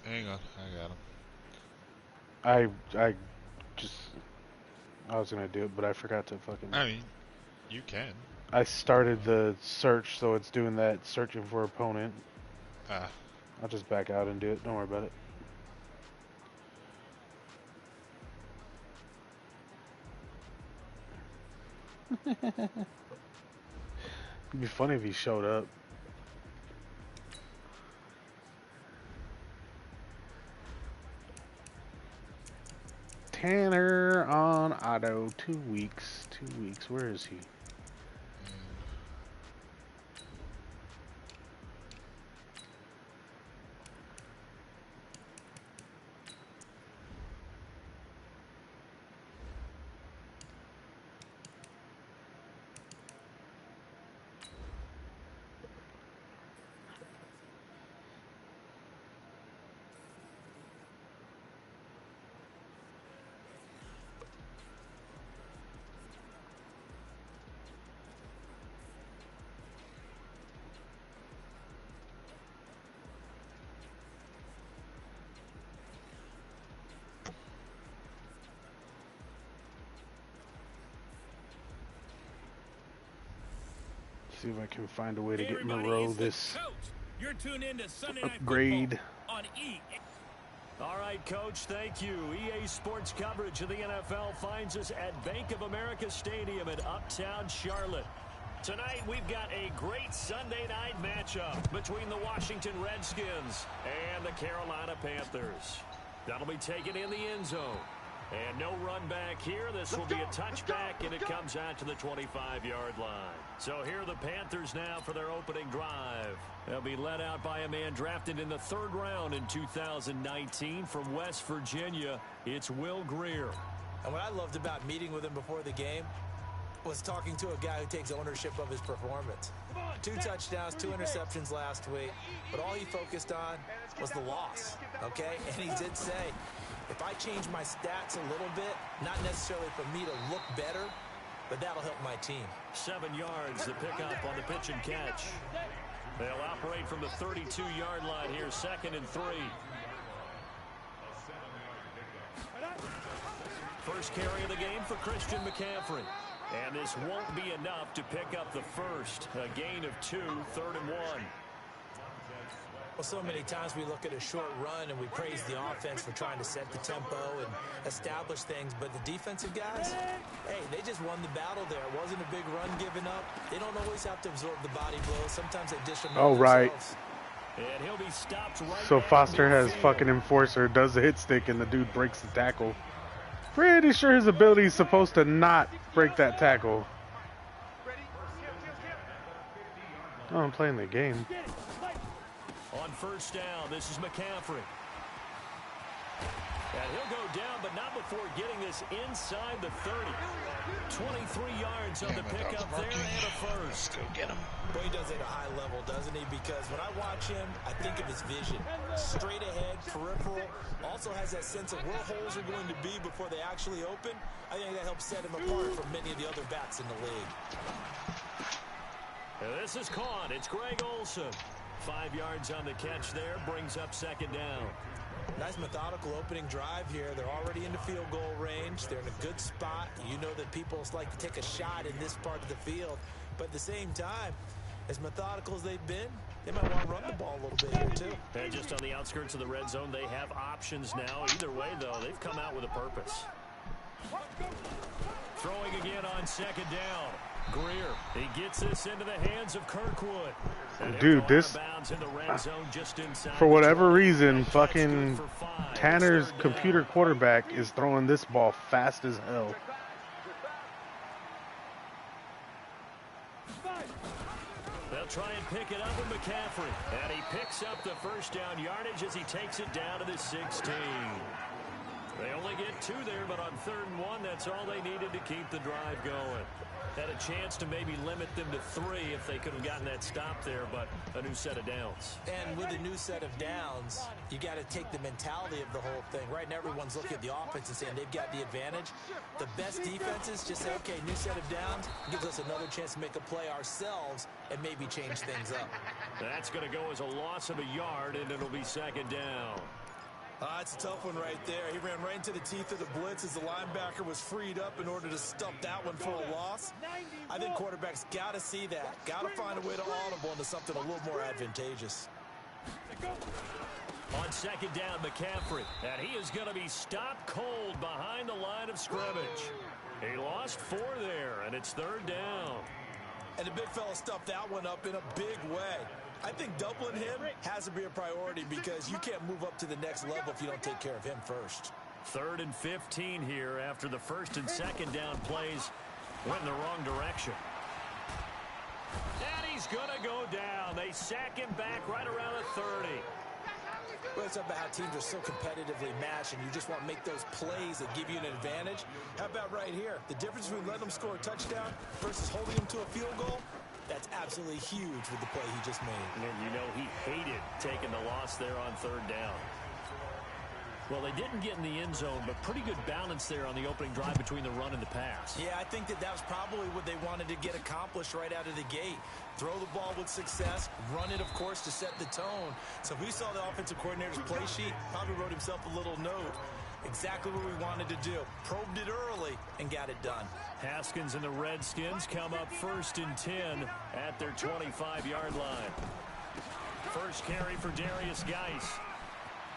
Hang on, I got him. I just I was gonna do it, but I forgot to fucking. I mean, you can. I started the search, so it's doing that searching for opponent. Ah, I'll just back out and do it. Don't worry about it. It'd be funny if he showed up. Tanner on auto. 2 weeks. 2 weeks. Where is he? See if I can find a way to get Moreau this You're tuned into Sunday Night upgrade. On E. All right, Coach, thank you. EA Sports coverage of the NFL finds us at Bank of America Stadium in Uptown Charlotte. Tonight, we've got a great Sunday night matchup between the Washington Redskins and the Carolina Panthers. That'll be taken in the end zone. And no run back here. This will be a touchback, and it comes out to the 25-yard line. So here are the Panthers now for their opening drive. They'll be led out by a man drafted in the 3rd round in 2019 from West Virginia. It's Will Grier. And what I loved about meeting with him before the game was talking to a guy who takes ownership of his performance. 2 touchdowns, 2 interceptions last week, but all he focused on was the loss, okay? And he did say, if I change my stats a little bit, not necessarily for me to look better, but that'll help my team. 7 yards, the pickup on the pitch and catch. They'll operate from the 32-yard line here, 2nd and 3. First carry of the game for Christian McCaffrey. And this won't be enough to pick up the first. A gain of 2, 3rd and 1. Well, so many times we look at a short run and we praise the offense for trying to set the tempo and establish things, but the defensive guys, hey, they just won the battle there. It wasn't a big run given up. They don't always have to absorb the body blows. Sometimes they dish them out themselves. And he'll be stopped right So Foster has fucking enforcer, does the hit stick, and the dude breaks the tackle. Pretty sure his ability is supposed to not break that tackle. Oh, I'm playing the game. On first down, this is McCaffrey. And he'll go down, but not before getting this inside the 30. 23 yards on the pickup there and a first. Go get him. Well, he does it at a high level, doesn't he? Because when I watch him, I think of his vision. Straight ahead, peripheral. Also has that sense of where holes are going to be before they actually open. I think that helps set him apart from many of the other backs in the league. And this is caught. It's Greg Olsen. 5 yards on the catch there. Brings up 2nd down. Nice methodical opening drive here. They're already into field goal range. They're in a good spot. You know that people like to take a shot in this part of the field. But at the same time, as methodical as they've been, they might want to run the ball a little bit here, too. And just on the outskirts of the red zone, they have options now. Either way, though, they've come out with a purpose. Throwing again on 2nd down. Grier, he gets this into the hands of Kirkwood. Dude, this, for whatever reason, fucking Tanner's computer quarterback is throwing this ball fast as hell. They'll try and pick it up with McCaffrey. And he picks up the first down yardage as he takes it down to the 16. They only get 2 there, but on 3rd and 1, that's all they needed to keep the drive going. Had a chance to maybe limit them to 3 if they could have gotten that stop there, but a new set of downs. And with a new set of downs, you got to take the mentality of the whole thing. Right now, everyone's looking at the offense and saying they've got the advantage. The best defenses just say, okay, new set of downs gives us another chance to make a play ourselves and maybe change things up. That's going to go as a loss of a yard, and it'll be 2nd down. It's a tough one right there. He ran right into the teeth of the blitz as the linebacker was freed up in order to stop that one for a loss. I think quarterbacks got to see that. Got to find a way to audible into something a little more advantageous. On second down, McCaffrey. And he is going to be stopped cold behind the line of scrimmage. He lost 4 there, and it's third down. And the big fella stuffed that one up in a big way. I think doubling him has to be a priority because you can't move up to the next level if you don't take care of him first. 3rd and 15 here after the first and second down plays went in the wrong direction. And he's going to go down. They sack him back right around the 30. Well, it's about how teams are so competitively matched, and you just want to make those plays that give you an advantage. How about right here? The difference between letting them score a touchdown versus holding them to a field goal, that's absolutely huge with the play he just made. And you know he hated taking the loss there on third down. Well, they didn't get in the end zone, but pretty good balance there on the opening drive between the run and the pass. Yeah, I think that was probably what they wanted to get accomplished right out of the gate. Throw the ball with success, run it, of course, to set the tone. So we saw the offensive coordinator's play sheet, probably wrote himself a little note. Exactly what we wanted to do. Probed it early and got it done. Haskins and the Redskins come up 1st and 10 at their 25-yard line. First carry for Darius Geis.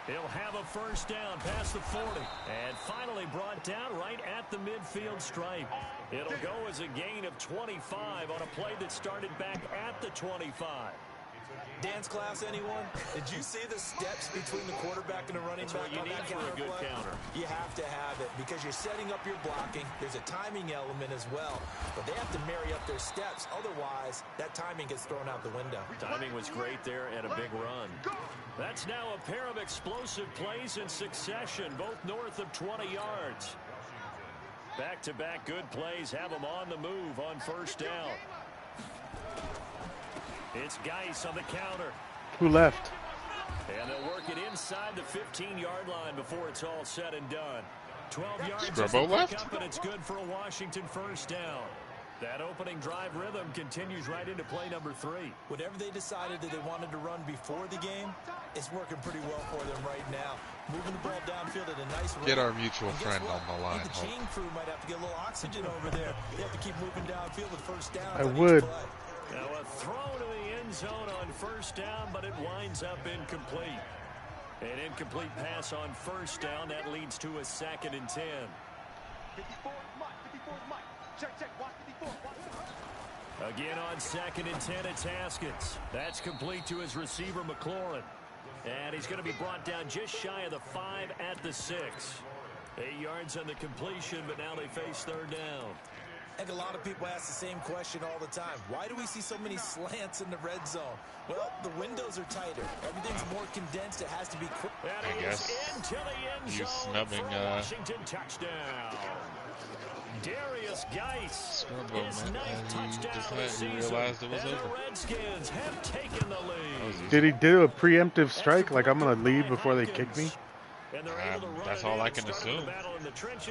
He'll have a first down past the 40. And finally brought down right at the midfield stripe. It'll go as a gain of 25 on a play that started back at the 25. Dance class, anyone? Did you see the steps between the quarterback and the running back on that for a good counter? You have to have it because you're setting up your blocking. There's a timing element as well. But they have to marry up their steps. Otherwise, that timing gets thrown out the window. Timing was great there and a big run. That's now a pair of explosive plays in succession, both north of 20 yards. Back-to-back good plays have them on the move on first down. It's Geis on the counter. Who left? And they'll work it inside the 15-yard line before it's all said and done. 12 yards Scrubbo left? up, and it's good for a Washington first down. That opening drive rhythm continues right into play number 3. Whatever they decided that they wanted to run before the game, it's working pretty well for them right now. Moving the ball downfield at a nice rate. Get our mutual friend on the line. The chain crew might have to get a little oxygen over there. They have to keep moving downfield with first down. I would. Now a throw to the end zone on first down, but it winds up incomplete. An incomplete pass on first down. That leads to a 2nd and 10. 54, Mike. Check. Watch 54. Again on 2nd and 10, it's Haskins. That's complete to his receiver, McLaurin. And he's going to be brought down just shy of the 5 at the 6. 8 yards on the completion, but now they face third down. And a lot of people ask the same question all the time. Why do we see so many slants in the red zone? Well, the windows are tighter. Everything's more condensed. It has to be quick. I guess into the end you zone snubbing Washington touchdown. Darius Geis, his 9th touchdown of the season. Realized it was and over. the Redskins have taken the lead. Did he do a preemptive strike? Like I'm going to leave before they kick me? That's all I can assume.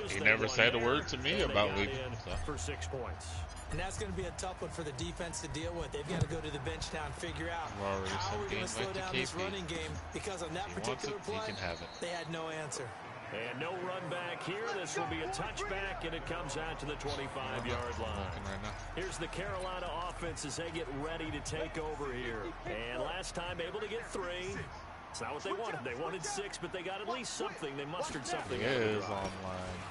He never said a word to me about leaving. For 6 points. And that's going to be a tough one for the defense to deal with. They've got to go to the bench now and figure out how we're going to slow down this running game, because on that particular play, they had no answer. And no run back here. This will be a touchback, and it comes out to the 25-yard line. Here's the Carolina offense as they get ready to take over here. And last time able to get 3. It's not what they wanted. They wanted 6, but they got at least something. They mustered something. It is online.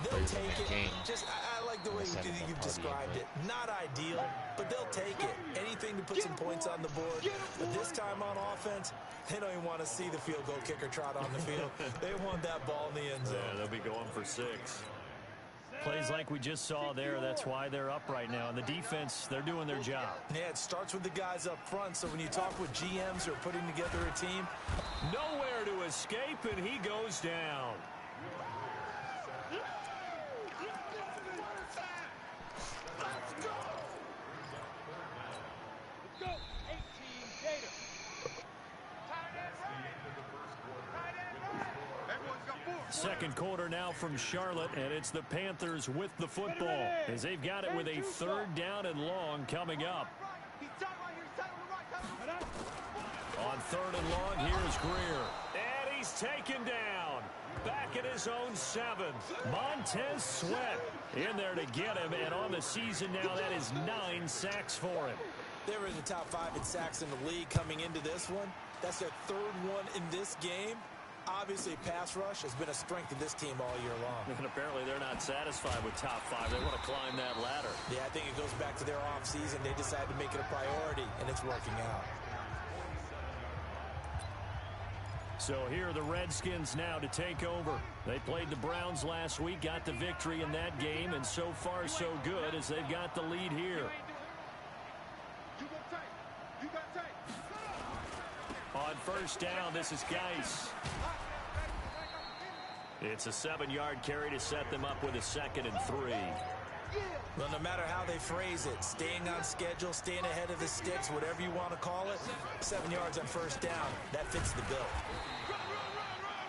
They'll take it. Just, I like the way you've described it. Not ideal, but they'll take it. Anything to put some points on the board. But this time on offense, they don't even want to see the field goal kicker trot on the field. They want that ball in the end zone. Yeah, they'll be going for 6. Plays like we just saw there, that's why they're up right now. And the defense, they're doing their job. Yeah, it starts with the guys up front. So when you talk with GMs who are putting together a team, nowhere to escape, and he goes down. Second quarter now from Charlotte, and it's the Panthers with the football as they've got it with a 3rd down and long coming up. On 3rd and long, here's Greer. And he's taken down. Back at his own 7. Montez Sweat in there to get him, and on the season now, that is 9 sacks for him. They were in the top 5 in sacks in the league coming into this one. That's their 3rd one in this game. Obviously, pass rush has been a strength of this team all year long. And apparently they're not satisfied with top 5. They want to climb that ladder. Yeah, I think it goes back to their offseason. They decided to make it a priority, and it's working out. So here are the Redskins now to take over. They played the Browns last week, got the victory in that game, and so far so good as they've got the lead here. On first down, this is Geis. It's a 7-yard carry to set them up with a 2nd and 3. Well, no matter how they phrase it, staying on schedule, staying ahead of the sticks, whatever you want to call it, 7 yards on first down, that fits the bill.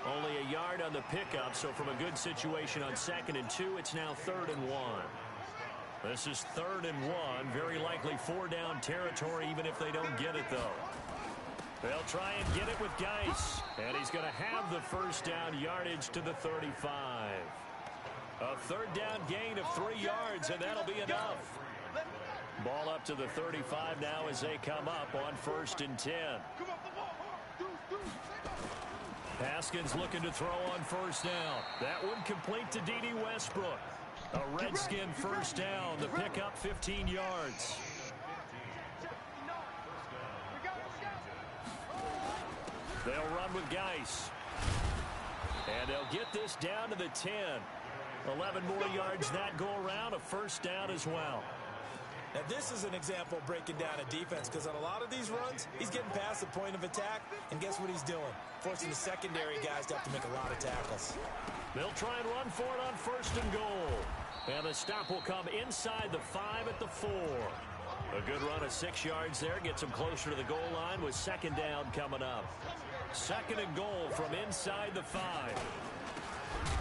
Only a yard on the pickup, so from a good situation on 2nd and 2, it's now 3rd and 1. This is 3rd and 1, very likely 4-down territory, even if they don't get it, though. They'll try and get it with Geis, and he's going to have the first down yardage to the 35. A 3rd down gain of 3 yards, and that'll be enough. Ball up to the 35 now as they come up on 1st and 10. Haskins looking to throw on first down. That one complete to D.D. Westbrook. A Redskin first down. The pickup 15 yards. They'll run with Geis. And they'll get this down to the 10. 11 more yards that go around. A first down as well. Now, this is an example of breaking down a defense, because on a lot of these runs, he's getting past the point of attack, and guess what he's doing? Forcing the secondary guys to have to make a lot of tackles. They'll try and run for it on 1st and goal. And the stop will come inside the 5 at the 4. A good run of 6 yards there gets them closer to the goal line with 2nd down coming up. 2nd and goal from inside the 5.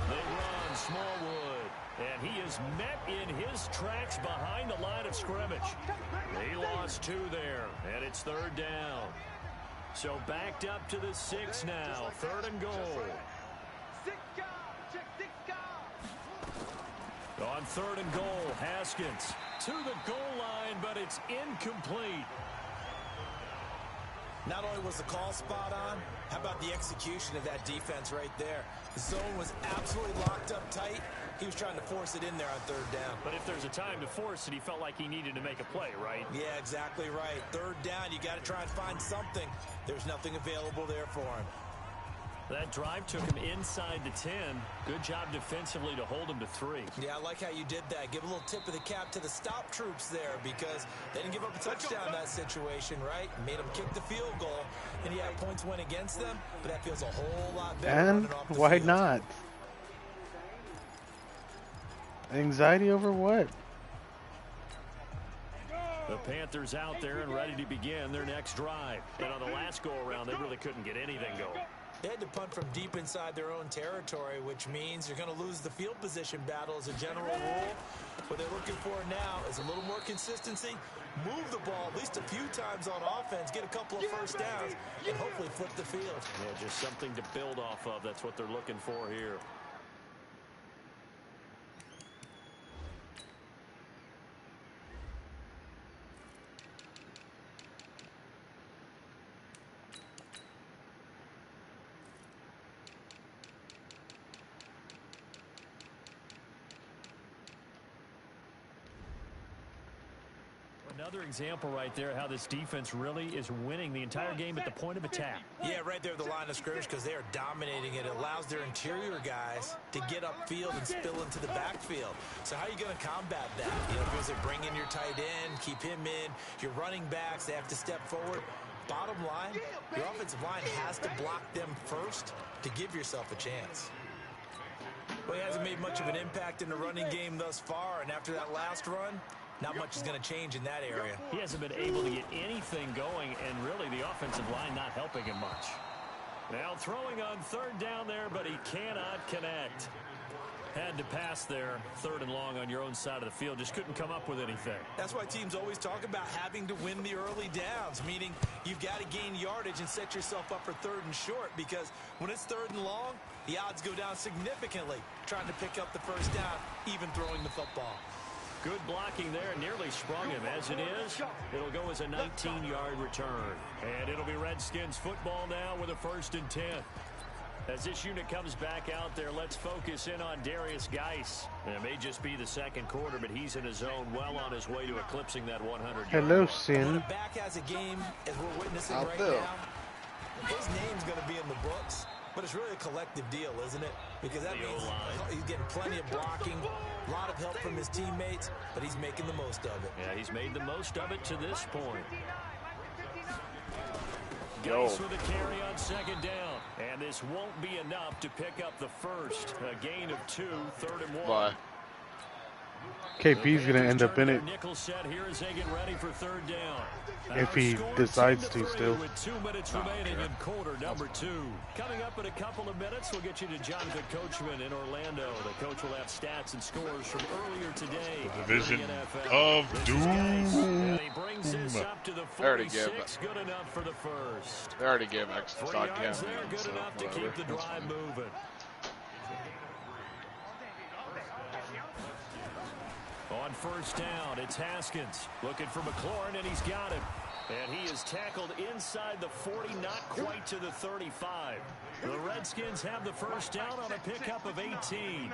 They run Smallwood, and he is met in his tracks behind the line of scrimmage. He lost 2 there, and it's 3rd down. So backed up to the 6 now, 3rd and goal. On 3rd and goal, Haskins to the goal line, but it's incomplete. Not only was the call spot on, how about the execution of that defense right there? The zone was absolutely locked up tight. He was trying to force it in there on 3rd down. But if there's a time to force it, he felt like he needed to make a play, right? Yeah, exactly right. 3rd down, you got to try and find something. There's nothing available there for him. That drive took him inside the 10. Good job defensively to hold him to 3. Yeah, I like how you did that. Give a little tip of the cap to the stop troops there, because they didn't give up a touchdown in that situation, right? Made them kick the field goal, and yeah, points went against them, but that feels a whole lot better. And why not? Anxiety over what? The Panthers out there and ready to begin their next drive. And on the last go-around, they really couldn't get anything going. They had to punt from deep inside their own territory, which means you're going to lose the field position battle as a general rule. What they're looking for now is a little more consistency, move the ball at least a few times on offense, get a couple of first downs, and hopefully flip the field. Yeah, just something to build off of. That's what they're looking for here. Another example right there how this defense really is winning the entire game at the point of attack. Yeah, right there at the line of scrimmage, because they are dominating it. It allows their interior guys to get upfield and spill into the backfield. So how are you going to combat that? You know, because they bring in your tight end, keep him in. Your running backs, they have to step forward. Bottom line, your offensive line has to block them first to give yourself a chance. Well, he hasn't made much of an impact in the running game thus far, and after that last run, not much is going to change in that area. He hasn't been able to get anything going, and really the offensive line not helping him much. Now throwing on 3rd down there, but he cannot connect. Had to pass there, 3rd and long on your own side of the field. Just couldn't come up with anything. That's why teams always talk about having to win the early downs, meaning you've got to gain yardage and set yourself up for 3rd and short, because when it's 3rd and long, the odds go down significantly trying to pick up the first down, even throwing the football. Good blocking there, nearly sprung him. As it is, it'll go as a 19-yard return. And it'll be Redskins football now with a 1st and 10. As this unit comes back out there, let's focus in on Darius Geis. It may just be the 2nd quarter, but he's in his zone, well on his way to eclipsing that 100. Hello, Sin. When a back has a game, as we're witnessing right now, his name's going to be in the books, but it's really a collective deal, isn't it? Because that means he's getting plenty of blocking, a lot of help from his teammates, but he's making the most of it. Yeah, he's made the most of it to this point. Geis with a carry on 2nd down. And this won't be enough to pick up the first. A gain of 2, 3rd and 1. Bye. KP's going to end up in it Nickel set here as they get ready for 3rd down. if he decides to still. With 2 minutes remaining in quarter number 2. Coming up in a couple of minutes, we'll get you to Jonathan Coachman in Orlando. The coach will have stats and scores from earlier today. The division in the of doom. And he brings this up to the 46. Good enough for the first. They already gave extra 3 stock yards in. there, good So enough to whatever. keep the drive moving. On 1st down, it's Haskins looking for McLaurin, and he's got him. And he is tackled inside the 40, not quite to the 35. The Redskins have the 1st down on a pickup of 18.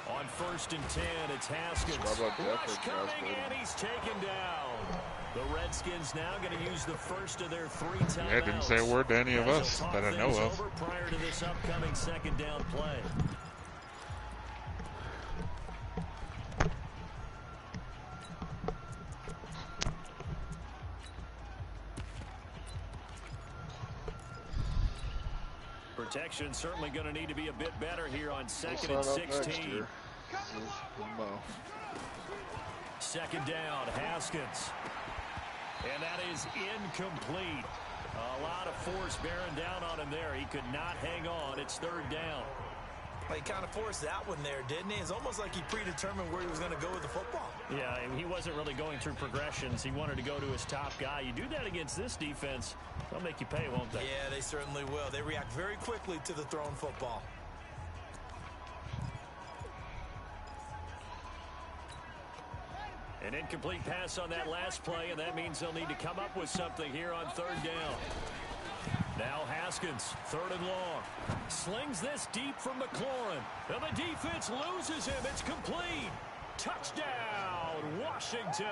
On 1st and 10, it's Haskins. Rush coming, and he's taken down. The Redskins now going to use the first of their 3 timeouts. Yeah, didn't say a word to any of us that I know of. Prior to this upcoming 2nd down play. Protection certainly going to need to be a bit better here on 2nd and 16. 2nd down, Haskins. And that is incomplete. A lot of force bearing down on him there. He could not hang on. It's 3rd down. Well, he kind of forced that one there, didn't he? It's almost like he predetermined where he was going to go with the football. Yeah, he wasn't really going through progressions. He wanted to go to his top guy. You do that against this defense, they'll make you pay, won't they? Yeah, they certainly will. They react very quickly to the thrown football. An incomplete pass on that last play, and that means they'll need to come up with something here on 3rd down. Now Haskins, 3rd and long. Slings this deep from McLaurin. And the defense loses him. It's complete. Touchdown, Washington.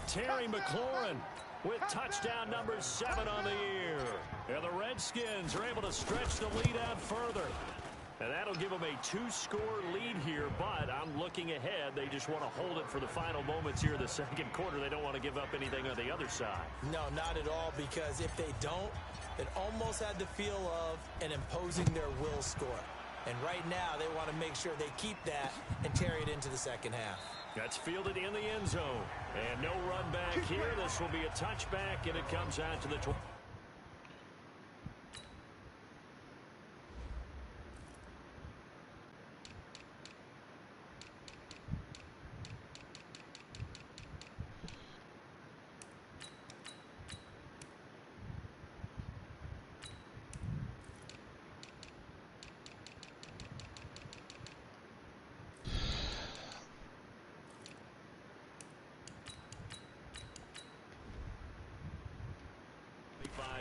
Terry McLaurin with touchdown number 7 on the year. And the Redskins are able to stretch the lead out further. And that'll give them a 2-score lead here, but I'm looking ahead. They just want to hold it for the final moments here in the 2nd quarter. They don't want to give up anything on the other side. No, not at all, because if they don't, it almost had the feel of an imposing their will score. And right now, they want to make sure they keep that and carry it into the 2nd half. That's fielded in the end zone. And no run back here. This will be a touchback, and it comes out to the 20.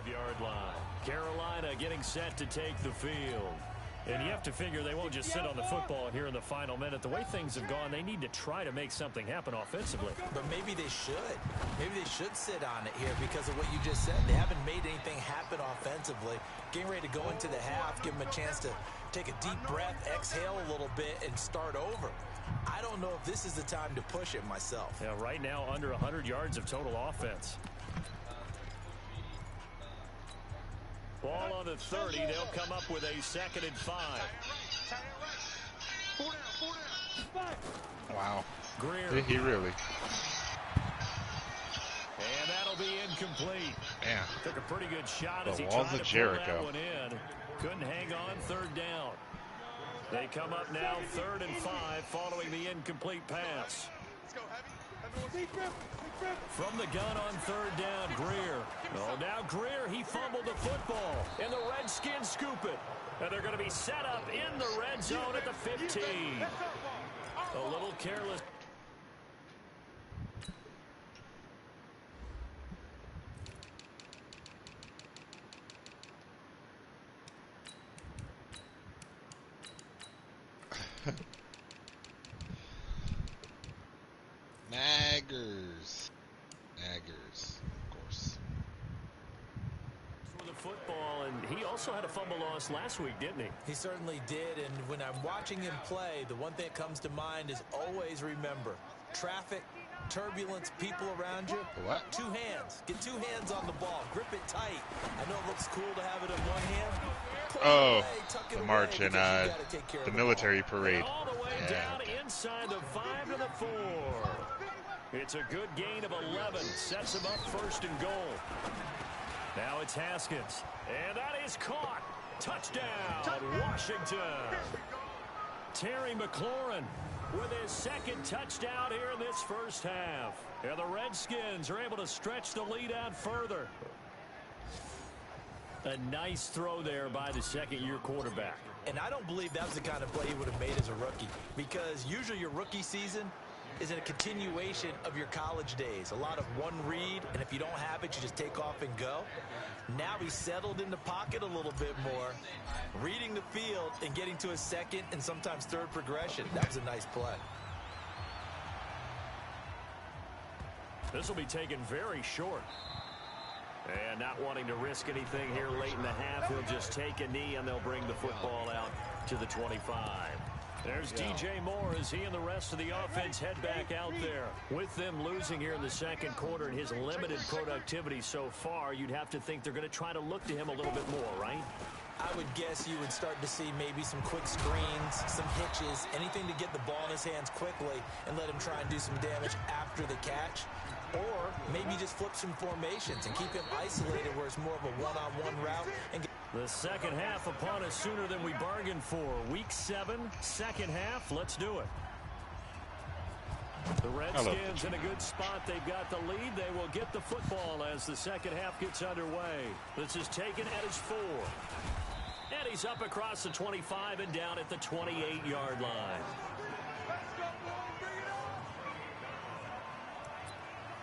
Yard line. Carolina getting set to take the field. And you have to figure they won't just sit on the football here in the final minute. The way things have gone, they need to try to make something happen offensively. But maybe they should. Maybe they should sit on it here because of what you just said. They haven't made anything happen offensively. Getting ready to go into the half, give them a chance to take a deep breath, exhale a little bit, and start over. I don't know if this is the time to push it myself. Yeah, right now under 100 yards of total offense. Ball on the 30. They'll come up with a 2nd and 5. Wow. Greer. Did he really? And that'll be incomplete. Man. Took a pretty good shot The as he walls tried of to pull that Jericho. one in. Couldn't hang on, third down. They come up now 3rd and 5 following the incomplete pass. From the gun on 3rd down, Greer. Oh, now Greer, he fumbled the football. And the Redskins scoop it. And they're going to be set up in the red zone at the 15. A little careless. Naggers, of course. For the football, and he also had a fumble loss last week, didn't he? He certainly did, and when I'm watching him play, the one thing that comes to mind is always remember, traffic, turbulence, people around you. What? 2 hands. Get 2 hands on the ball. Grip it tight. I know it looks cool to have it in one hand. Oh, the march in the military parade. All the way down inside the 5 to the 4. It's a good gain of 11. Sets him up 1st and goal. Now it's Haskins. And that is caught. Touchdown, Washington. Terry McLaurin with his 2nd touchdown here in this first half. And the Redskins are able to stretch the lead out further. A nice throw there by the 2nd-year quarterback. And I don't believe that was the kind of play he would have made as a rookie, because usually your rookie season is a continuation of your college days. A lot of one read, and if you don't have it, you just take off and go. Now he's settled in the pocket a little bit more, reading the field and getting to a 2nd and sometimes 3rd progression. That was a nice play. This will be taken very short. And not wanting to risk anything here late in the half, he'll just take a knee and they'll bring the football out to the 25. There's DJ Moore as he and the rest of the offense head back out there. With them losing here in the 2nd quarter and his limited productivity so far, you'd have to think they're going to try to look to him a little bit more, right? I would guess you would start to see maybe some quick screens, some hitches, anything to get the ball in his hands quickly and let him try and do some damage after the catch. Or maybe just flip some formations and keep him isolated where it's more of a one-on-one route. And the 2nd half upon us sooner than we bargained for. Week 7, 2nd half. Let's do it. The Redskins in a good spot. They've got the lead. They will get the football as the 2nd half gets underway. This is taken at his 4. And he's up across the 25 and down at the 28-yard line.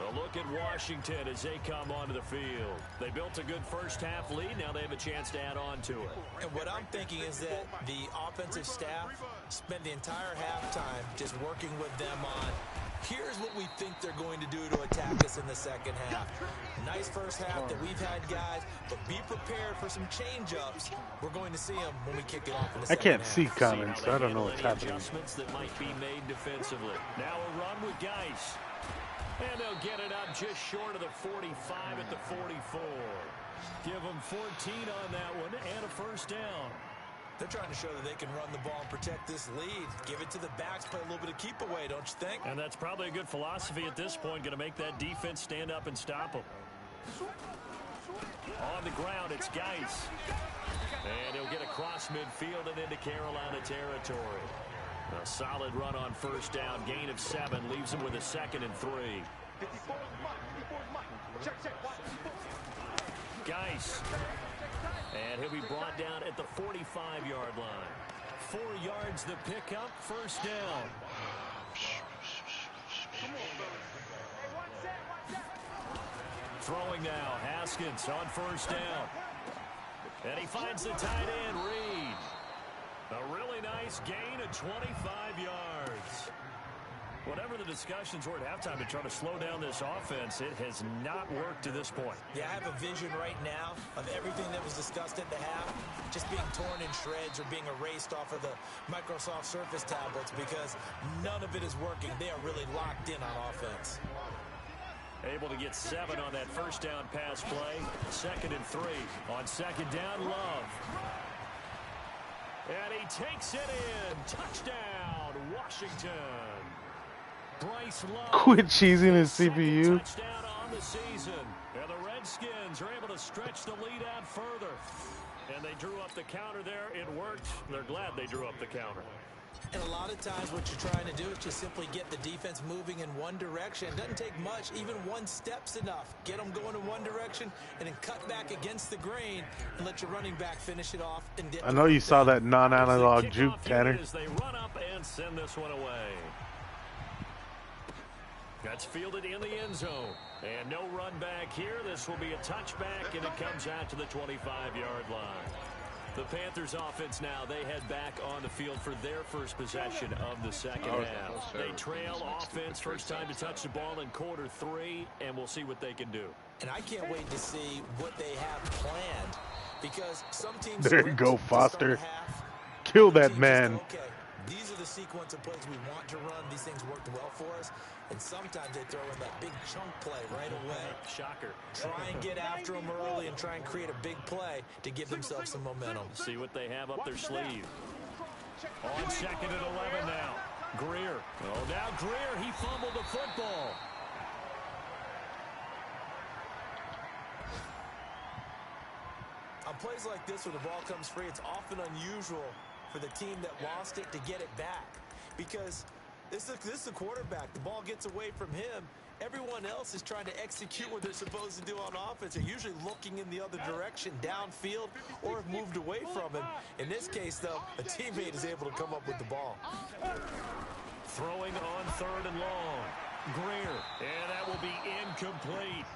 A look at Washington as they come onto the field. They built a good first half lead. Now they have a chance to add on to it. And what I'm thinking is that the offensive staff spent the entire halftime just working with them on, here's what we think they're going to do to attack us in the 2nd half. Nice first half that we've had, guys, but be prepared for some change-ups. We're going to see them when we kick it off in the 2nd half. I can't see comments, so I don't know what's happening. Adjustments that might be made defensively. Now a run with Geis. And they'll get it up just short of the 45 at the 44. Give them 14 on that one and a first down. They're trying to show that they can run the ball and protect this lead. Give it to the backs, play a little bit of keep away, don't you think? And that's probably a good philosophy at this point. Going to make that defense stand up and stop them. On the ground, it's Geis. And he'll get across midfield and into Carolina territory. A solid run on first down. Gain of 7 leaves him with a 2nd and 3. Geis. And he'll be brought down at the 45-yard line. 4 yards the pickup, first down. Throwing now, Haskins on first down. And he finds the tight end, Reed. A really nice gain of 25 yards. Whatever the discussions were at halftime to try to slow down this offense, it has not worked to this point. Yeah, I have a vision right now of everything that was discussed at the half just being torn in shreds or being erased off of the Microsoft Surface tablets because none of it is working. They are really locked in on offense. Able to get 7 on that first down pass play. 2nd and 3. On 2nd down, Love. And he takes it in. Touchdown, Washington. Bryce Love. Quit cheesing his CPU. Touchdown on the season. And the Redskins are able to stretch the lead out further. And they drew up the counter there. It worked. They're glad they drew up the counter. And a lot of times what you're trying to do is just simply get the defense moving in one direction. It doesn't take much. Even one step's enough. Get them going in one direction and then cut back against the grain and let your running back finish it off. And I know you saw that non-analog juke, Tanner. They run up and send this one away. That's fielded in the end zone. And no run back here. This will be a touchback, and it comes out to the 25-yard line. The Panthers offense now, they head back on the field for their first possession of the second half. They trail offense, first time to touch the ball in quarter 3, and we'll see what they can do. And I can't wait to see what they have planned, because some teams... There you go, Foster. Kill that man. Okay, these are the sequence of plays we want to run. These things worked well for us. And sometimes they throw in that big chunk play right away. Shocker. Try and get after them early and try and create a big play to give themselves some momentum. See what they have up their sleeve. On second and 11 now. Greer. Oh, now Greer, he fumbled the football. On plays like this where the ball comes free, it's often unusual for the team that lost it to get it back. Because this is the quarterback. The ball gets away from him. Everyone else is trying to execute what they're supposed to do on offense. They're usually looking in the other direction, downfield, or have moved away from him. In this case, though, a teammate is able to come up with the ball. Throwing on third and long. Greer. And that will be incomplete.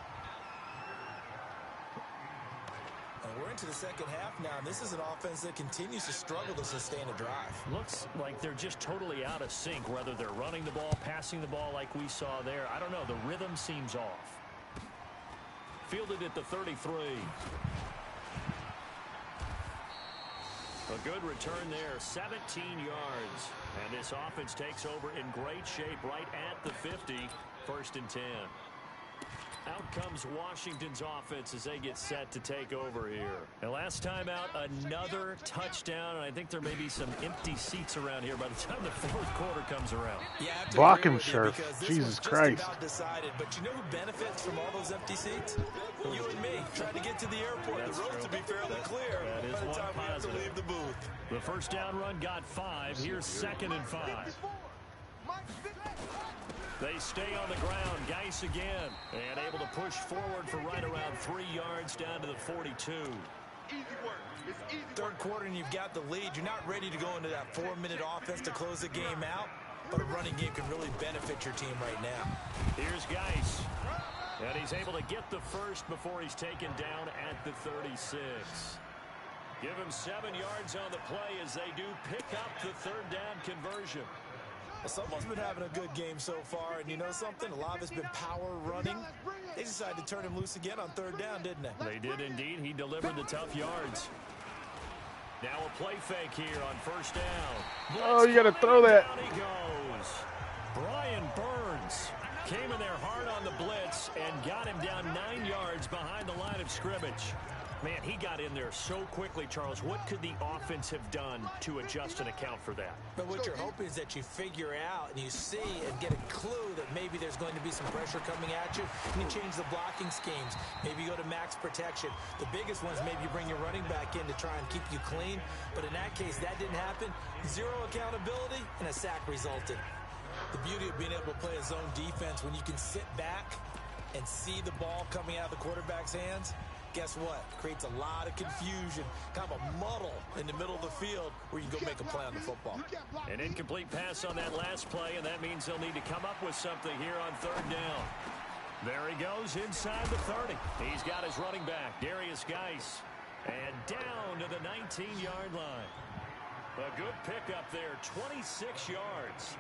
We're into the second half now, and this is an offense that continues to struggle to sustain a drive. Looks like they're just totally out of sync, whether they're running the ball, passing the ball like we saw there. I don't know. The rhythm seems off. Fielded at the 33. A good return there, 17 yards. And this offense takes over in great shape right at the 50, 1st and 10. Out comes Washington's offense as they get set to take over here. And last time out, another touchdown. And I think there may be some empty seats around here by the time the 4th quarter comes around. Yeah, block him, Sheriff. Jesus Christ. Decided, but you know who benefits from all those empty seats? You and me, trying to get to the airport. That's the roads true. to be fairly clear That is by the one time we have to positive. leave the booth. The first down run got 5. Here's 2nd and 5. They stay on the ground. Geis again. And able to push forward for right around 3 yards down to the 42. Third quarter and you've got the lead. You're not ready to go into that 4-minute offense to close the game out. But a running game can really benefit your team right now. Here's Geis. And he's able to get the first before he's taken down at the 36. Give him 7 yards on the play as they do pick up the 3rd down conversion. Well, someone's been having a good game so far, and you know something? A lot of it's been power running. They decided to turn him loose again on 3rd down, didn't they? They did indeed. He delivered the tough yards. Now a play fake here on 1st down. Oh, you got to throw that. Down he goes. Brian Burns came in there hard on the blitz and got him down 9 yards behind the line of scrimmage. Man, he got in there so quickly, Charles. What could the offense have done to adjust and account for that? But what you're hoping is that you figure out and you see and get a clue that maybe there's going to be some pressure coming at you, and you change the blocking schemes. Maybe you go to max protection. The biggest one is maybe you bring your running back in to try and keep you clean. But in that case, that didn't happen. 0 accountability, and a sack resulted. The beauty of being able to play a zone defense when you can sit back and see the ball coming out of the quarterback's hands, guess what? Creates a lot of confusion, kind of a muddle in the middle of the field where you can go make a play on the football. An incomplete pass on that last play, and that means they'll need to come up with something here on 3rd down. There he goes inside the 30. He's got his running back, Darius Geis, and down to the 19-yard line. A good pickup there, 26 yards.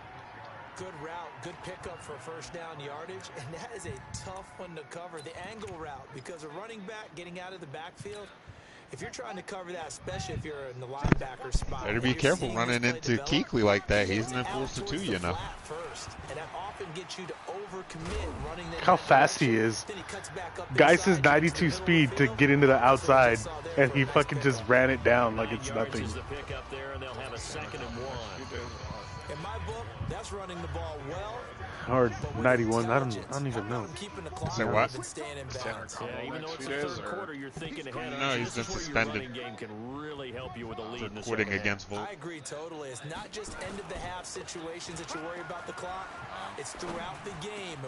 Good route, good pickup for 1st down yardage, and that is a tough one to cover, the angle route, because a running back getting out of the backfield, if you're trying to cover that, especially if you're in the linebacker spot. Better be careful running into Kuechly like that. He's an enforcer too, you know. First, and that often gets you to overcommit running that. How fast he is. Geis is 92 speed to get into the outside, and he fucking just ran it down like it's nothing. The pickup there, and they'll have a 2nd and 1. In my book, that's running the ball well. Or 91. I don't even know. Say what? Yeah, even though it's the third quarter, you're thinking ahead. No, he's been suspended. Your running game can really help you with a lead in the quitting against Volt. I agree totally. It's not just end of the half situations that you worry about the clock. It's throughout the game.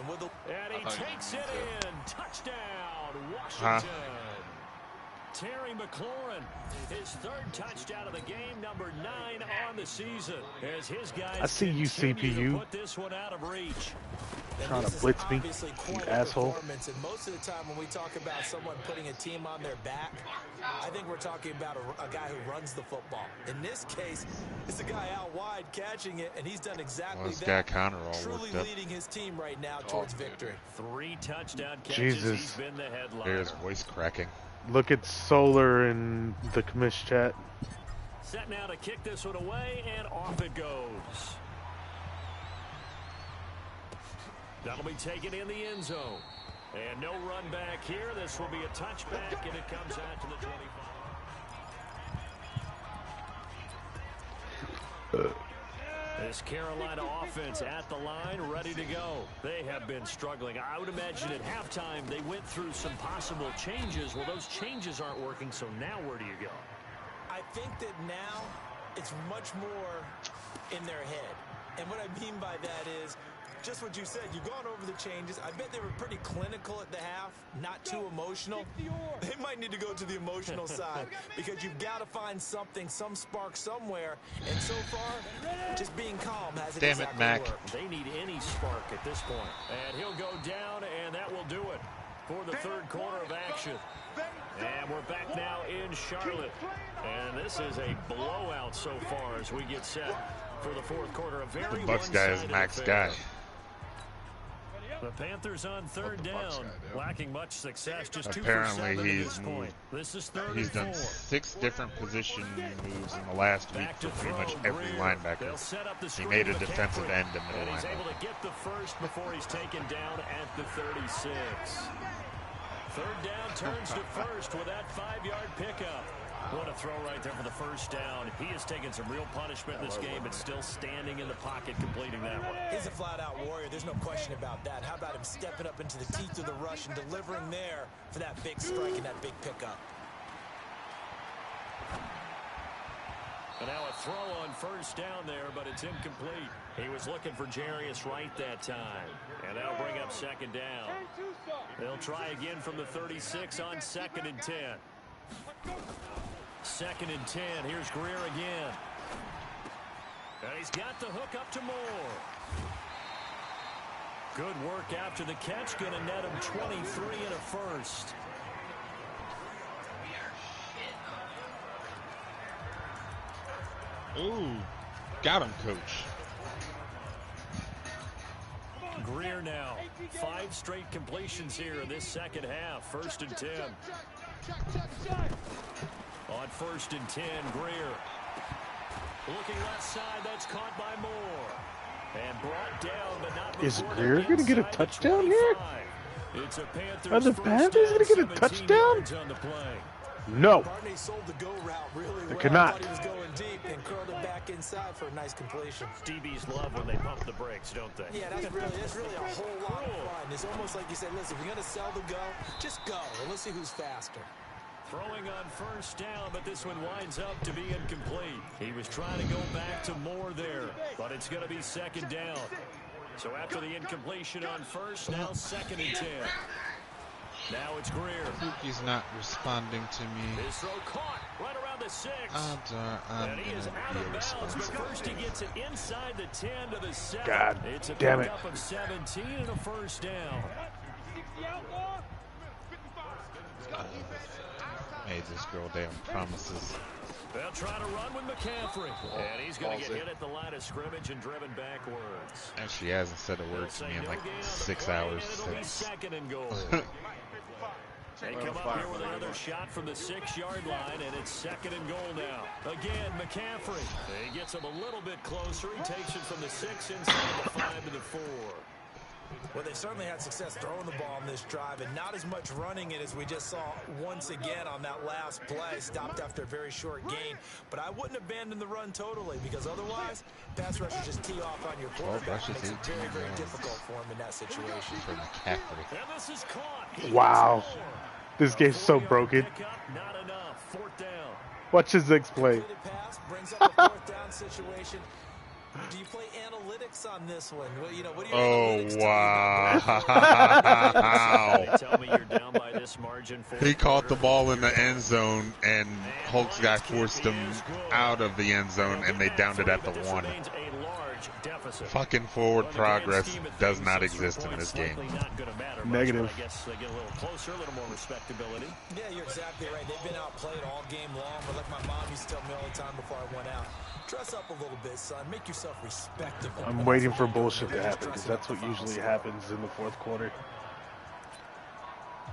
And he takes it in. Touchdown, Washington. Terry McLaurin, his third touchdown of the game, number 9 on the season. As his guys I see you, CPU. put this one out of reach. Trying to blitz me, you asshole. And most of the time when we talk about someone putting a team on their back, I think we're talking about a guy who runs the football. In this case, it's a guy out wide catching it, and he's done exactly that. Truly leading his team right now towards victory. 3 touchdown catches. Jesus. He's been the headliner. There's voice cracking. Look at Solar in the commish chat. Set now to kick this one away, and off it goes. That'll be taken in the end zone. And no run back here. This will be a touchback, and it comes out to the 25. This Carolina offense at the line, ready to go. They have been struggling. I would imagine at halftime they went through some possible changes. Well, those changes aren't working, so now where do you go? I think that now it's much more in their head. And what I mean by that is just what you said. You've gone over the changes. I bet they were pretty clinical at the half, not too emotional. They might need to go to the emotional side because you've got to find something, some spark somewhere. And so far, just being calm hasn't exactly Mac. worked. They need any spark at this point. And he'll go down, and that will do it for the third quarter of action. And we're back now in Charlotte. And this is a blowout so far as we get set for the fourth quarter. A very The Bucks guy is Mac's guy. The Panthers on third down, lacking much success. Just 2 for Apparently 7 he's at this point. This is third He's and done 4. 6 different position moves in the last week for pretty much every linebacker. He made a defensive end a middle linebacker. He's able linebacker. to get the first before he's taken down at the 36. Third down turns to first with that 5-yard pickup. What a throw right there for the first down. He has taken some real punishment in this game, but still standing in the pocket, completing that one. He's a flat-out warrior. There's no question about that. How about him stepping up into the teeth of the rush and delivering there for that big strike and that big pickup? And now a throw on first down there, but it's incomplete. He was looking for Jarius Wright that time. And that'll bring up second down. They'll try again from the 36 on 2nd and 10. 2nd and 10. Here's Greer again. And he's got the hook up to Moore. Good work after the catch. Going to net him 23 and a first. Ooh, got him, coach. Greer now. 5 straight completions here in this second half. 1st and 10. On 1st and 10, Greer. Looking left side, that's caught by Moore. And brought down, but not Is before Greer going to get a touchdown here? It's a Panthers Are the Panthers going to get a touchdown? On the play. No. Barney sold the go route really well. Cannot. Thought he was going deep and curled it back inside for a nice completion. DBs love when they pump the brakes, don't they? Yeah, that's really a whole lot of fun. It's almost like you said, listen, if you're going to sell the go, just go, and let's see who's faster. Throwing on first down, but this one winds up to be incomplete. He was trying to go back to Moore there, but it's going to be 2nd down. So after the incompletion on first, now 2nd and 10. Now it's Greer. He's not responding to me. His throw caught right around the 6. I'm And he is out of bounds, but first he gets it inside the 10 to the 7. God it's a damn it. pickup of 17 and a first down. Made this girl damn promises. They'll try to run with McCaffrey. And he's going to get hit at the line of scrimmage and driven backwards. And she hasn't said a word to me in like 6 hours It'll be since. 2nd and goal. They come up here with another shot from the 6-yard line, and it's 2nd and goal now. Again, McCaffrey. He gets him a little bit closer. He takes it from the 6 inside the 5 to the 4. Well, they certainly had success throwing the ball on this drive and not as much running it as we just saw once again on that last play. Stopped after a very short gain. But I wouldn't abandon the run totally because otherwise, pass rushers just tee off on your quarterback. Makes it very, very difficult for him in that situation. Wow. This game's so broken. Watch his next play. Brings up a fourth down situation. Do you play analytics on this one? What, you know, what do you wow. Tell me you're down by this margin. He caught the ball in the end zone, and Hulk's guy forced him out of the end zone, and they downed it at the 1. Fucking forward progress does not exist in this game. Negative. I guess they get a little closer, a little more respectability. Yeah, you're exactly right. They've been outplayed all game long, but like my mom used to tell me all the time before I went out, dress up a little bit, son. Make yourself respectable. I'm waiting for bullshit to happen because that's what usually happens in the fourth quarter.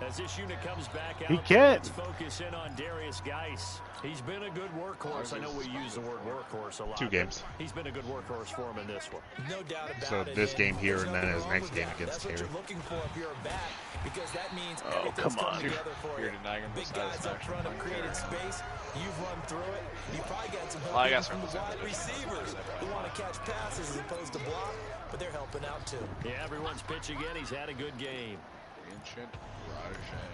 As this unit comes back out, He can't. Let's focus in on Darius Geis. He's been a good workhorse. I know we use the word workhorse a lot. 2 games. He's been a good workhorse for him in this one. No doubt about So it. this game here and then his next game against That's what Terry. you're looking for if you're a back, because that means Oh, everything's come on. coming together for you. You're denying him the Big guys up satisfaction front have point created there. space. You've run through it. You probably got some help Well, I even guess from the we're wide receivers who want to catch passes as opposed to block, but they're helping out too. Yeah, everyone's pitching in. He's had a good game. Ancient Rajah.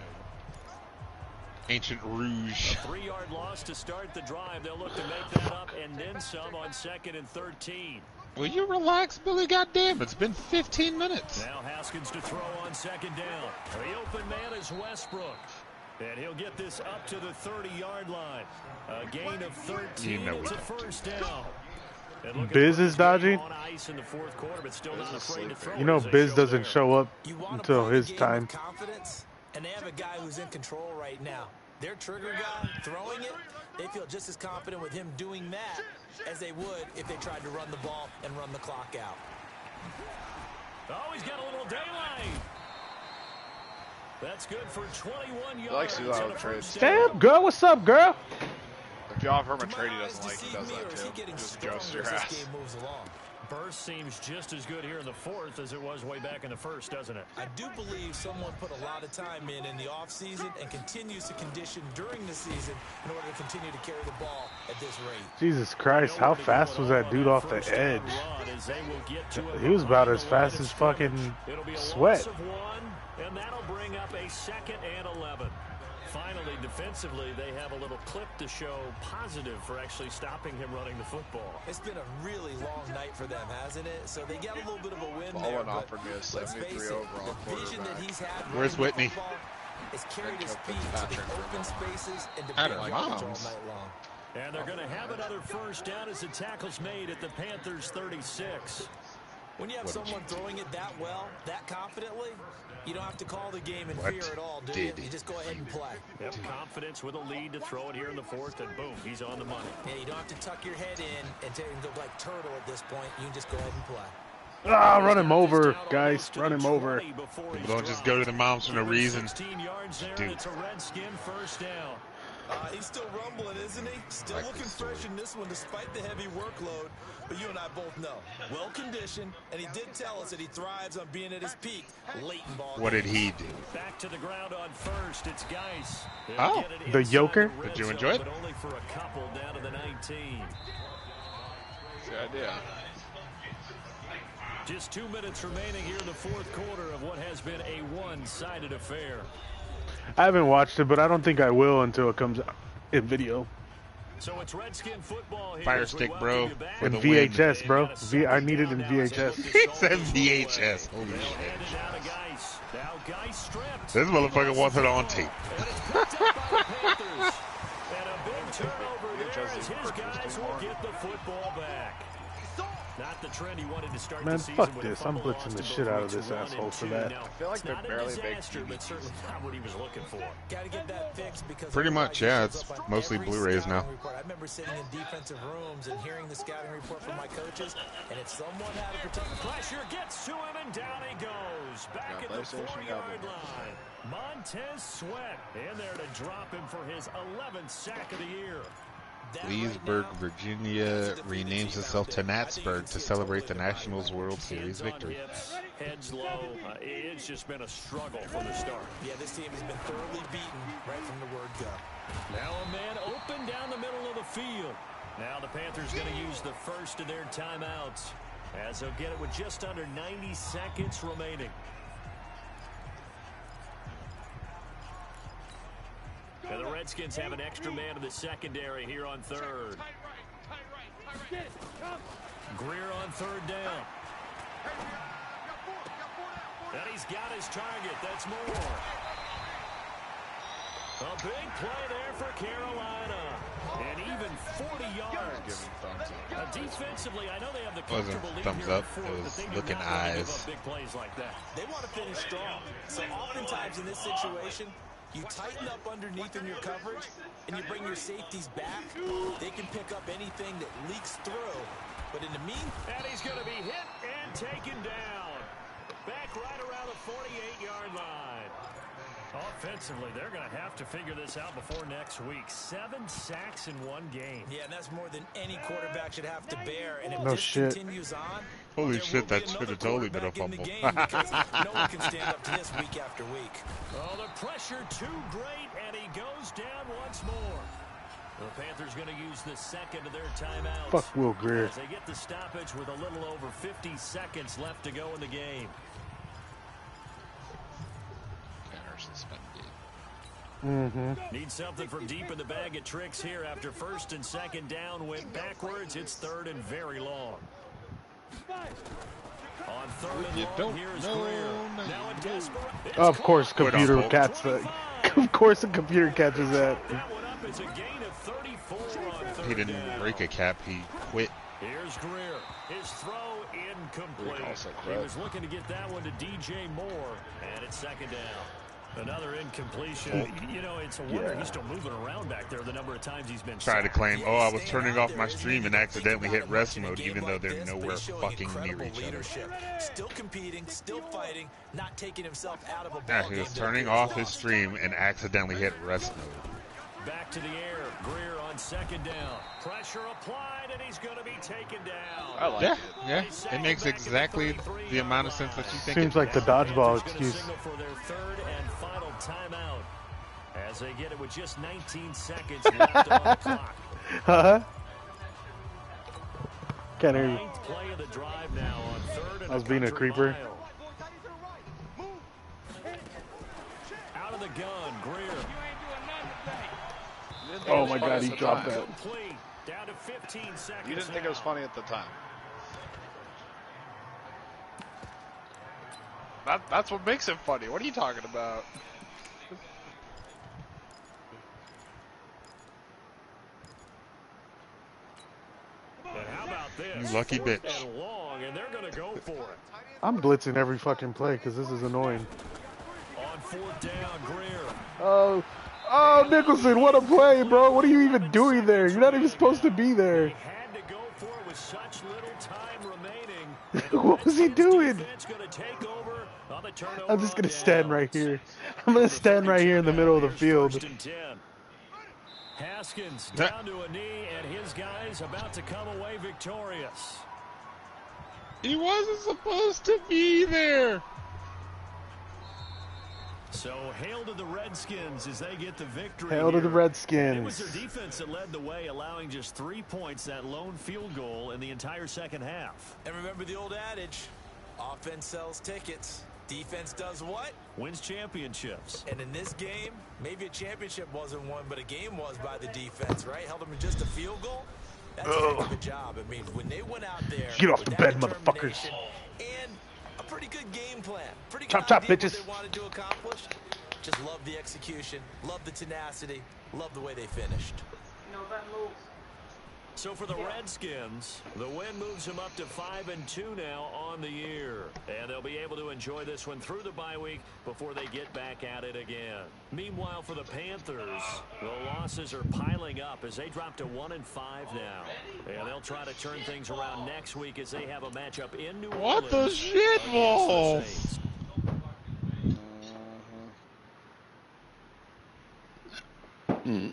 Ancient Rouge. 3-yard loss to start the drive. They'll look to make that up and then some on 2nd and 13. Will you relax, Billy? Goddamn, it's been 15 minutes. Now Haskins to throw on 2nd down. The open man is Westbrook. And he'll get this up to the 30-yard line. A gain of 13. You know It's a we don't. first down. And looking Biz for is his dodgy. on ice in the fourth quarter, but still not afraid to throw You know as they Biz show doesn't there. show up You want to until play the his game time. with confidence, and they have a guy who's in control right now. Their trigger guy throwing it, they feel just as confident with him doing that as they would if they tried to run the ball and run the clock out. Oh, he's got a little daylight. That's good for 21 yards. He likes to do that and a with trades. first down. Damn, girl, what's up, girl? If you offer him a To my trade he eyes, doesn't like, he deceive does me, or that is he too. getting Just stronger ghosts your as this ass. game moves along? Burst seems just as good here in the fourth as it was way back in the first, doesn't it? I do believe someone put a lot of time in the offseason and continues to condition during the season in order to continue to carry the ball at this rate. Jesus Christ, how fast was that dude off the edge? He was about as fast as fucking Sweat. And that'll bring up a 2nd and 11. Finally, defensively, they have a little clip to show positive for actually stopping him running the football. It's been a really long night for them, hasn't it? So they got a little bit of a win there. Baldwin but offered me a let's 73 face it, overall the vision that quarterback. he's had Where's running the Whitney? football has carried his Joe feet to the Fitzpatrick for open a spaces and to At big her yards all mom's. night long. And they're going to have another first down as the tackle's made at the Panthers' 36. When you have someone throwing it that well, that confidently, you don't have to call the game in What fear at all, do you? did he You just go ahead and play. Yep, confidence with a lead to throw it here in the fourth, and boom, he's on the money. Yeah, you don't have to tuck your head in and go like turtle at this point. You can just go ahead and play. Ah, run him over, guys. Run him over. People don't just go to the moms for no reason. 16 yards there, Dude. and it's a Redskin first down. He's still rumbling, isn't he? Still Like looking this fresh in this one despite the heavy workload. But you and I both know, well-conditioned, and he did tell us that he thrives on being at his peak late in ball What did games. he do? Back to the ground on first. It's Geis. They'll Oh, get it the inside Joker? the red Did you zone, enjoy it? But only for a couple down to the 19. That's the idea. Just 2 minutes remaining here in the fourth quarter of what has been a one-sided affair. I haven't watched it, but I don't think I will until it comes out in video. So it's Redskin football here. Fire as we stick, welcome bro, you back. for In the win. VHS, bro. I need it in VHS. He said VHS. Holy They'll shit. hand it down to Geis. Now Geis stripped. This motherfucker wants it on tape. And it's picked up by the Panthers. And a big turnover there as his guys will get the football back. Not the trend he wanted to start Man, the season fuck with a this. fumble I'm blitzing loss the to shit both out of weeks this 1 and asshole for 2. that. Now, I feel like it's they not a barely make disaster, but DVDs. certainly not what he was looking for. Got to get that fixed because Pretty otherwise much, he yeah, shows it's up on mostly every Blu-rays now. scouting report. I remember sitting in defensive rooms and hearing the scouting report from my coaches, and if someone had to protect the Pressure gets to him, and down he goes. Back at the 4-yard line. Montez Sweat in there to drop him for his 11th sack of the year. Leesburg, Virginia renames itself to Natsburg to celebrate the Nationals World Series victory. Heads low. It's just been a struggle from the start. Yeah, this team has been thoroughly beaten right from the word go. Now a man open down the middle of the field. Now the Panthers going to use the first of their timeouts, as they'll get it with just under 90 seconds remaining. And the Redskins have an extra man in the secondary here on third. Greer on third down. And he's got his target. That's Moore. A big play there for Carolina. And even 40 yards. Defensively, I know they have the comfortable lead thumbs here up. before, It but was they do looking not want to give eyes. up big plays like that. They want to finish strong. So oftentimes in this situation, you tighten up underneath in your coverage, and you bring your safeties back. They can pick up anything that leaks through. But in the meantime... And he's going to be hit and taken down. Back right around the 48-yard line. Offensively, they're going to have to figure this out before next week. 7 sacks in one game. Yeah, and that's more than any quarterback should have to bear. And if No this shit. continues on... Holy shit, that should have totally been a fumble. Because no one can stand up to this week after week. Oh, the pressure too great, and he goes down once more. The Panthers going to use the second of their timeouts. Fuck Will Greer. As they get the stoppage with a little over 50 seconds left to go in the game. Need something from deep in the bag of tricks here after first and second down went backwards. It's third and very long. On third and long, here's Greer. Now a desperate... Of course, computer catches that. Of course, the computer catches that. That one up is a gain of 34 on third He didn't down. break a cap. He quit. Here's Greer. His throw incomplete. He was looking to get that one to DJ Moore, and it's second down. Another incompletion. You know, it's a wonder he's still moving around back there the number of times he's been Tried to sacked. claim, oh, I was turning off my stream and accidentally hit rest mode, even though they're nowhere fucking near each other. Still competing, still fighting, not taking himself out of a ball Yeah, he was turning off his stream and accidentally hit rest mode. Back to the air. Greer on second down. Pressure applied, and he's going to be taken down. I like Yeah, it. yeah. It makes exactly the amount of sense that you think. Seems like the dodgeball Panthers gonna excuse. signal for their third and final timeout as they get it with just 19 seconds left on the clock. Huh? Can't hear you. Ninth play of the drive now on third and I was being a country creeper. mile. Out of the gun, Greer. Oh my god, he dropped that. Complete. Down to 15 seconds. You didn't think it was now. funny at the time. That's what makes it funny. What are you talking about? And how about this? You lucky Fourth bitch. and long, and they're going to go for it. I'm blitzing every fucking play because this is annoying. On fourth down, Greer. Oh, Nicholson, what a play, bro. What are you even doing there? You're not even supposed to be They there. had to go for it with such little time remaining. What was he doing? Defense gonna take over on the turnover I'm just on going to stand downs. right here. I'm going to stand right here in the middle of the Here's field. first and 10. Haskins down to a knee, and his guys about to come away victorious. He wasn't supposed to be there. So hail to the Redskins as they get the victory. Hail to the here. Redskins. It was their defense that led the way, allowing just 3 points, that lone field goal in the entire second half. And remember the old adage, offense sells tickets. Defense does what? Wins championships. And in this game, maybe a championship wasn't won, but a game was by the defense, right? Held them in just a field goal. That's a heck of a job. I mean, when they went out there, Get off with the that bed, motherfuckers. determination and a pretty good game plan. Pretty good Chop, chop, idea bitches. what they wanted to accomplish. Just love the execution, love the tenacity, love the way they finished. So for the Redskins, the win moves them up to 5-2 now on the year. And they'll be able to enjoy this one through the bye week before they get back at it again. Meanwhile, for the Panthers, the losses are piling up as they drop to 1-5 now. And they'll try to turn things around next week as they have a matchup in New Orleans. What the shit against the balls? Saints.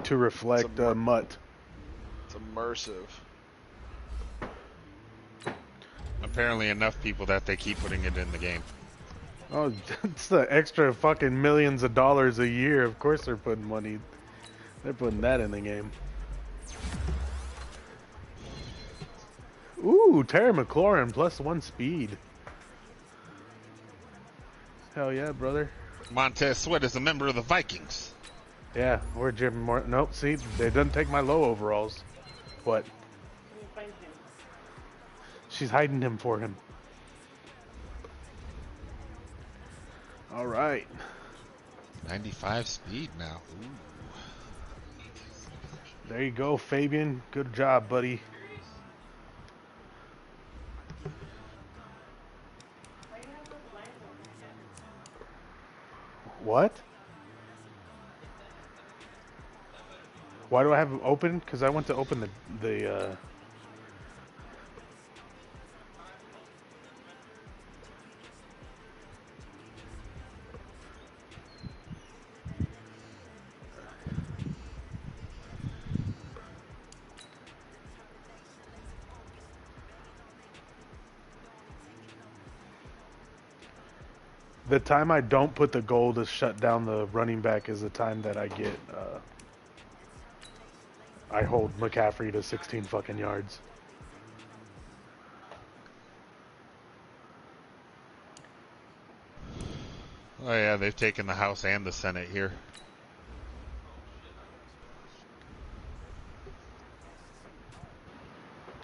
to reflect Mutt. It's immersive. Apparently enough people that they keep putting it in the game. Oh, it's the extra fucking millions of dollars a year. Of course they're putting money. They're putting that in the game. Ooh, Terry McLaurin +1 speed. Hell yeah, brother. Montez Sweat is a member of the Vikings. Yeah, or Jim Martin. Nope, see, they didn't take my low overalls. What? She's hiding him for him. All right. 95 speed now. Ooh. There you go, Fabian. Good job, buddy. What? Why do I have them open? Because I want to open the The time I don't put the goal to shut down the running back is the time that I get, I hold McCaffrey to 16 fucking yards. Oh yeah, they've taken the House and the Senate here.